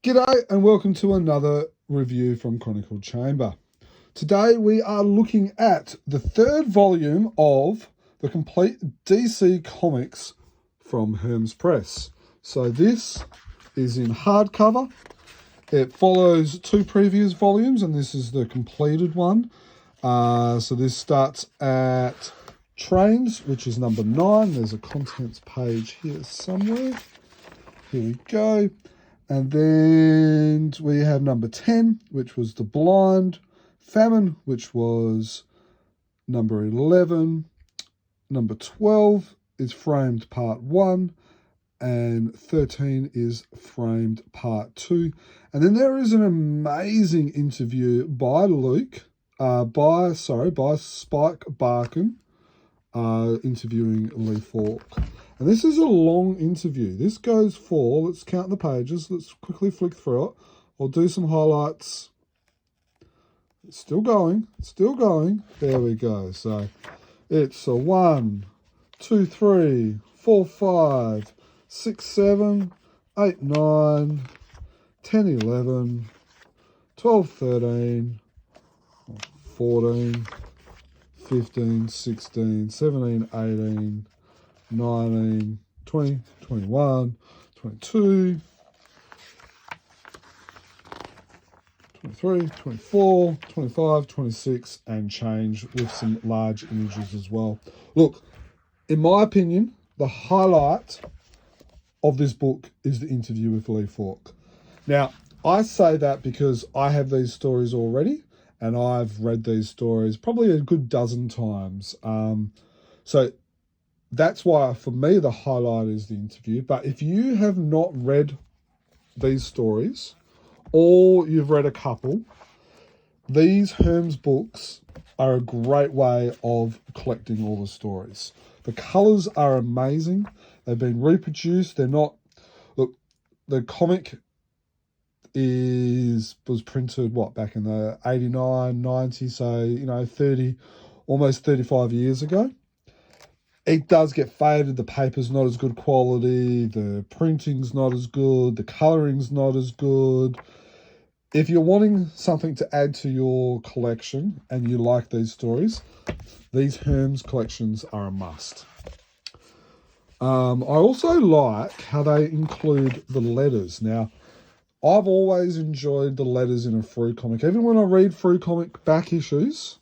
G'day and welcome to another review from Chronicle Chamber. Today we are looking at the third volume of the complete DC comics from Hermes Press. So this is in hardcover. It follows two previous volumes and this is the completed one. So this starts at Trains, which is number 9. There's a contents page here somewhere. Here we go. And then we have number 10, which was The Blind. Famine, which was number 11. Number 12 is Framed Part 1. And 13 is Framed Part 2. And then there is an amazing interview by by Spike Barkin, interviewing Lee Falk. And this is a long interview. This goes for, let's count the pages. Let's quickly flick through it. I'll do some highlights. It's still going. It's still going. There we go. So it's a 1, 2, 3, 4, 5, 6, 7, 8, 9, 10, 11, 12, 13, 14, 15, 16, 17, 18, 19, 20, 21, 22, 23, 24, 25, 26, and change with some large images as well. Look, in my opinion, the highlight of this book is the interview with Lee Falk. Now, I say that because I have these stories already, and I've read these stories probably a good dozen times. So that's why, for me, the highlight is the interview. But if you have not read these stories, or you've read a couple, these Hermes books are a great way of collecting all the stories. The colours are amazing. They've been reproduced. They're not... Look, the comic was printed, back in the 89, 90, so, 30, almost 35 years ago. It does get faded. The paper's not as good quality. The printing's not as good. The colouring's not as good. If you're wanting something to add to your collection and you like these stories, these Hermes collections are a must. I also like how they include the letters. Now, I've always enjoyed the letters in a free comic. Even when I read free comic back issues,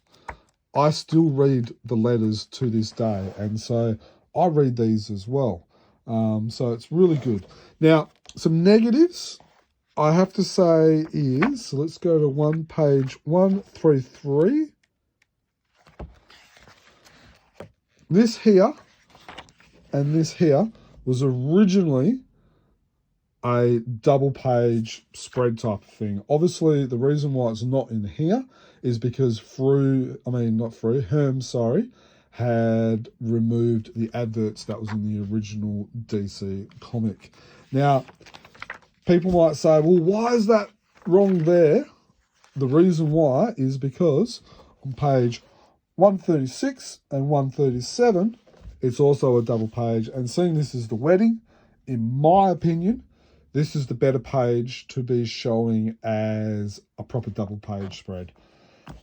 I still read the letters to this day, and so I read these as well. So it's really good. Now, some negatives I have to say is, so let's go to page 133. This here and this here was originally a double page spread type of thing. Obviously, the reason why it's not in here is because Hermes, had removed the adverts that was in the original DC comic. Now, people might say, well, why is that wrong there? The reason why is because on page 136 and 137, it's also a double page. And seeing this is the wedding, in my opinion, this is the better page to be showing as a proper double page spread.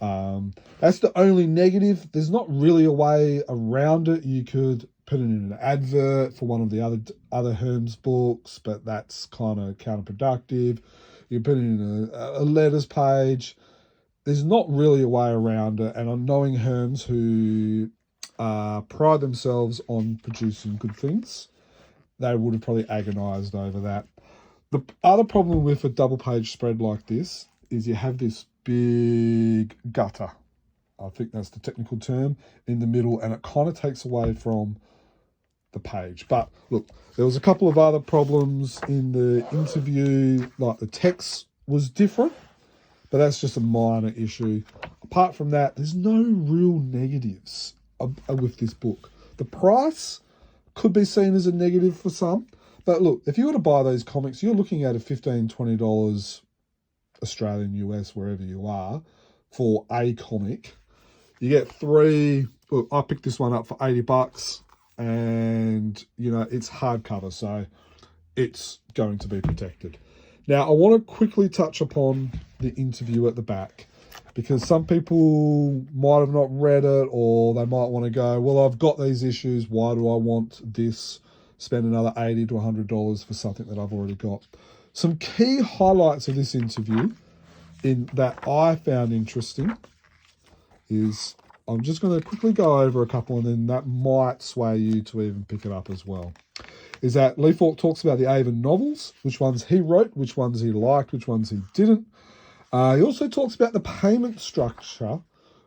That's the only negative. There's not really a way around it. You could put it in an advert for one of the other Hermes books, but that's kind of counterproductive. You put it in a letters page. There's not really a way around it. And I'm knowing Hermes who pride themselves on producing good things, they would have probably agonized over that. The other problem with a double page spread like this is you have this big gutter. I think that's the technical term in the middle, and it kind of takes away from the page. But look, there was a couple of other problems in the interview, like the text was different, but that's just a minor issue. Apart from that, there's no real negatives with this book. The price could be seen as a negative for some, but look, if you were to buy those comics, you're looking at a $15, $20 Australian, US, wherever you are, for a comic. You get 3. Look, I picked this one up for $80, and it's hardcover, so it's going to be protected. Now, I want to quickly touch upon the interview at the back, because some people might have not read it, or they might want to go, well, I've got these issues. Why do I want this? Spend another $80 to $100 for something that I've already got. Some key highlights of this interview that I found interesting is, I'm just going to quickly go over a couple, and then that might sway you to even pick it up as well. Is that Lee Falk talks about the Avon novels, which ones he wrote, which ones he liked, which ones he didn't. He also talks about the payment structure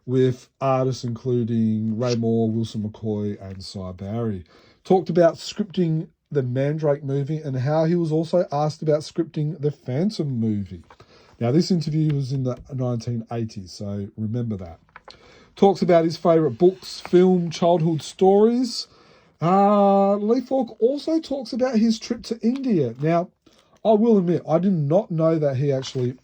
with artists including Ray Moore, Wilson McCoy, and Cy Barry. Talked about scripting the Mandrake movie and how he was also asked about scripting the Phantom movie. Now, this interview was in the 1980s, so remember that. Talks about his favourite books, film, childhood stories. Lee Falk also talks about his trip to India. Now, I will admit, I did not know that he actually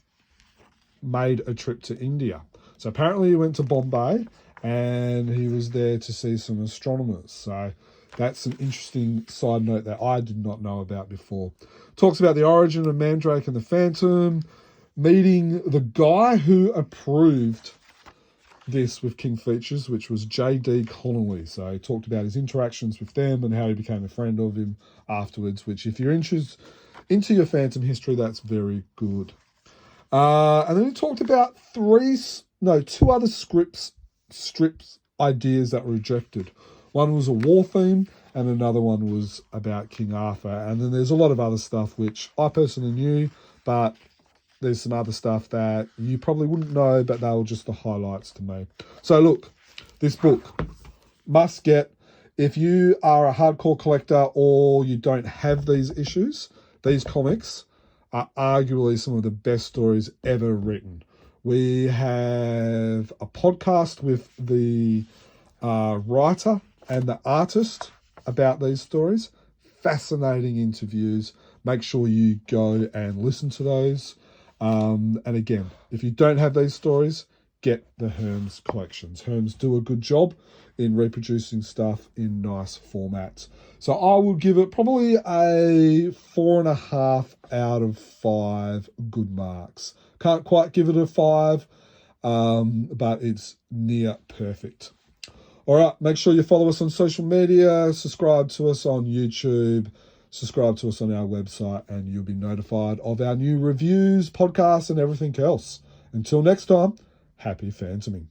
made a trip to India. So apparently he went to Bombay and he was there to see some astronomers. So that's an interesting side note that I did not know about before. Talks about the origin of Mandrake and the Phantom, meeting the guy who approved this with King Features, which was J.D. Connolly. So he talked about his interactions with them and how he became a friend of him afterwards, which if you're interested into your Phantom history, that's very good. And then he talked about two other strips ideas that were rejected. One was a war theme and another one was about King Arthur. And then there's a lot of other stuff which I personally knew, but there's some other stuff that you probably wouldn't know, but they were just the highlights to me. So look, this book, must get. If you are a hardcore collector or you don't have these issues, these comics are arguably some of the best stories ever written. We have a podcast with the writer and the artist about these stories. Fascinating interviews. Make sure you go and listen to those. And again, if you don't have these stories, get the Hermes collections. Hermes do a good job in reproducing stuff in nice formats. So I will give it probably a 4.5 out of 5 good marks. Can't quite give it a 5, but it's near perfect. All right, make sure you follow us on social media, subscribe to us on YouTube, subscribe to us on our website, and you'll be notified of our new reviews, podcasts, and everything else. Until next time, happy phantoming.